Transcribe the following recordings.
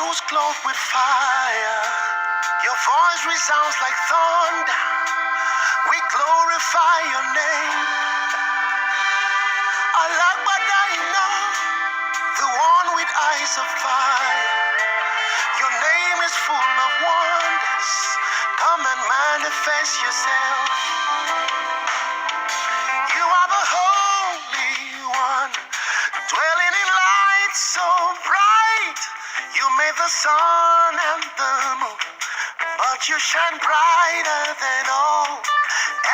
clothes clothed with fire. Your voice resounds like thunder. We glorify your name. Alagbadaina, the one with eyes of fire. Your name is full of wonders. Come and manifest yourself. You are the Holy One, dwelling in light so bright. You made the sun and the moon, but you shine brighter than all.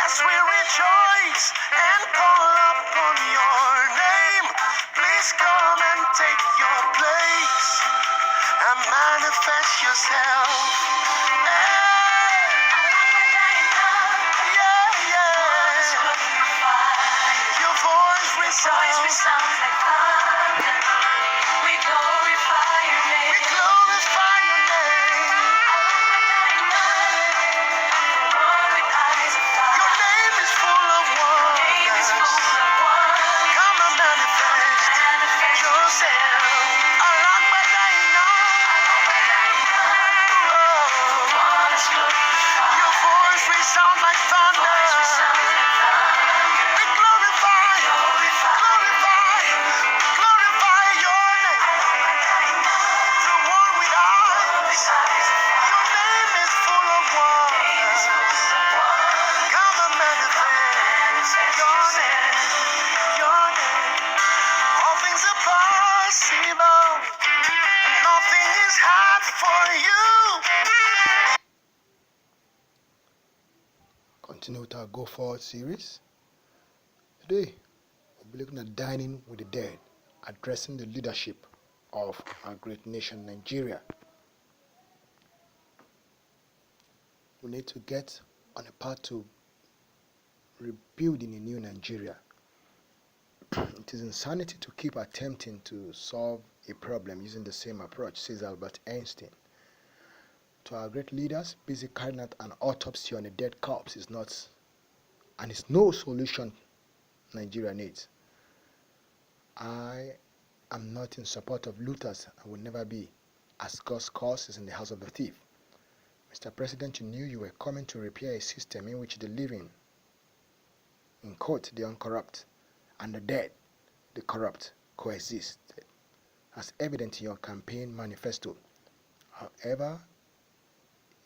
As we rejoice and call upon your name, please come and take your place and manifest yourself. Your voice resounds like thunder. We glorify your name. We glorify your name. The one with eyes of fire. Your name is full of wonders. Come and manifest yourself. Alagbadaina. Your voice resounds like thunder. We glorify your name. The one with eyes. Your name is full of wonders. Come and manifest your name. All things are possible. Nothing is hard for you. Continue with our Go Forward series. Today, we'll be looking at dining with the dead, addressing the leadership of our great nation, Nigeria. We need to get on a path to rebuilding a new Nigeria. It is insanity to keep attempting to solve a problem using the same approach, says Albert Einstein. To our great leaders, busy carrying out an autopsy on a dead corpse is not, and is no solution Nigeria needs. I am not in support of looters and will never be, as God's cause is in the house of the thief. Mr. President, you knew you were coming to repair a system in which the living, in quote, the uncorrupt, and the dead, the corrupt, coexist, as evident in your campaign manifesto. However,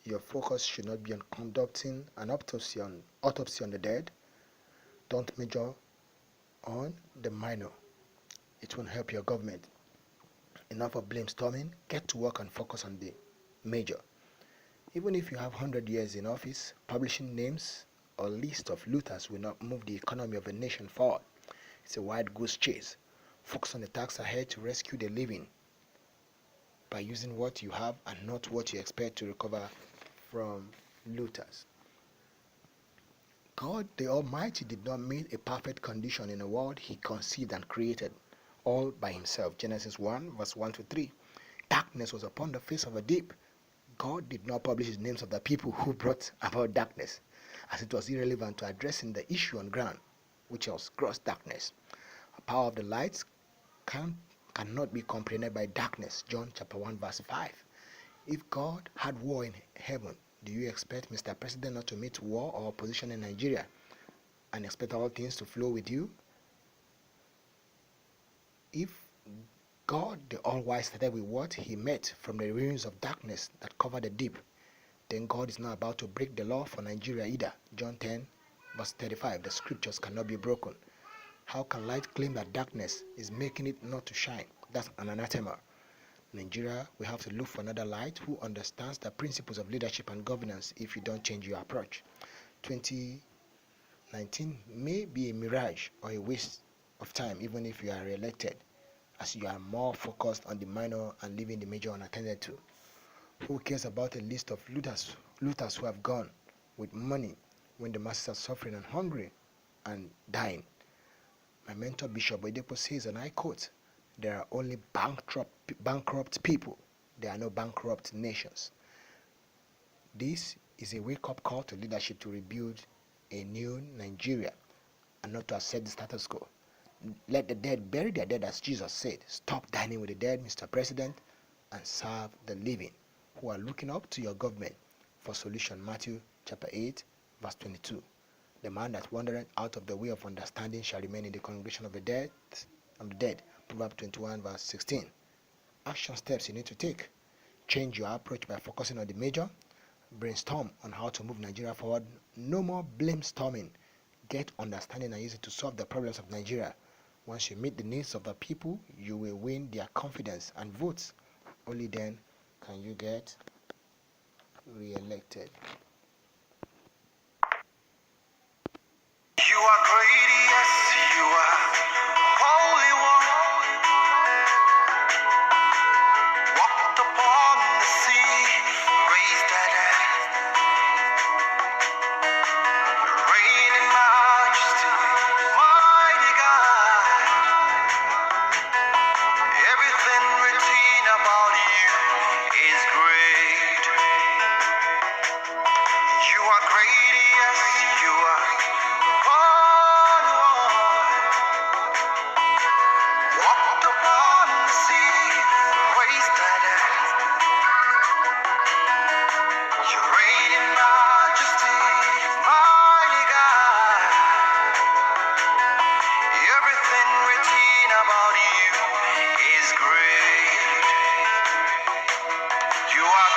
your focus should not be on conducting an autopsy on the dead. Don't major on the minor. It won't help your government. Enough of blame storming. Get to work and focus on the major. Even if you have 100 years in office, publishing names or list of looters will not move the economy of a nation forward. It's a wild goose chase. Focus on the task ahead to rescue the living by using what you have and not what you expect to recover from looters. God the Almighty did not make a perfect condition in a world he conceived and created all by himself. Genesis 1 verse 1 to 3. Darkness was upon the face of the deep. God did not publish the names of the people who brought about darkness, as it was irrelevant to addressing the issue on ground, which was gross darkness. The power of the lights cannot be comprehended by darkness. John chapter 1 verse 5. If God had war in heaven, do you expect Mr. President not to meet war or opposition in Nigeria and expect all things to flow with you? If God the All-Wise started with what he met from the ruins of darkness that covered the deep, then God is not about to break the law for Nigeria either. John 10 verse 35. The scriptures cannot be broken. How can light claim that darkness is making it not to shine? That's an anathema. Nigeria will have to look for another light who understands the principles of leadership and governance if you don't change your approach. 2019 may be a mirage or a waste of time even if you are re-elected, as you are more focused on the minor and leaving the major unattended to. Who cares about a list of looters who have gone with money when the masses are suffering and hungry and dying? My mentor Bishop Oyedepo says, and I quote, "There are only bankrupt people. There are no bankrupt nations." This is a wake-up call to leadership to rebuild a new Nigeria and not to accept the status quo. Let the dead bury their dead, as Jesus said. Stop dining with the dead, Mr. President. and serve the living, who are looking up to your government for solution. Matthew chapter 8, verse 22. The man that wandereth out of the way of understanding shall remain in the congregation of the dead. Proverbs 21, verse 16. Action steps you need to take. Change your approach by focusing on the major. Brainstorm on how to move Nigeria forward. No more blame storming. Get understanding and use it to solve the problems of Nigeria. Once you meet the needs of the people, you will win their confidence and votes. Only then can you get re-elected. You are great, yes, you are Holy One. Walked upon the sea, raised that reign in majesty, mighty God. Everything written about you is great. You are great, yes, you are Holy One. Walked upon the sea, raised that you reign in majesty, mighty God. Everything written about you is great. You are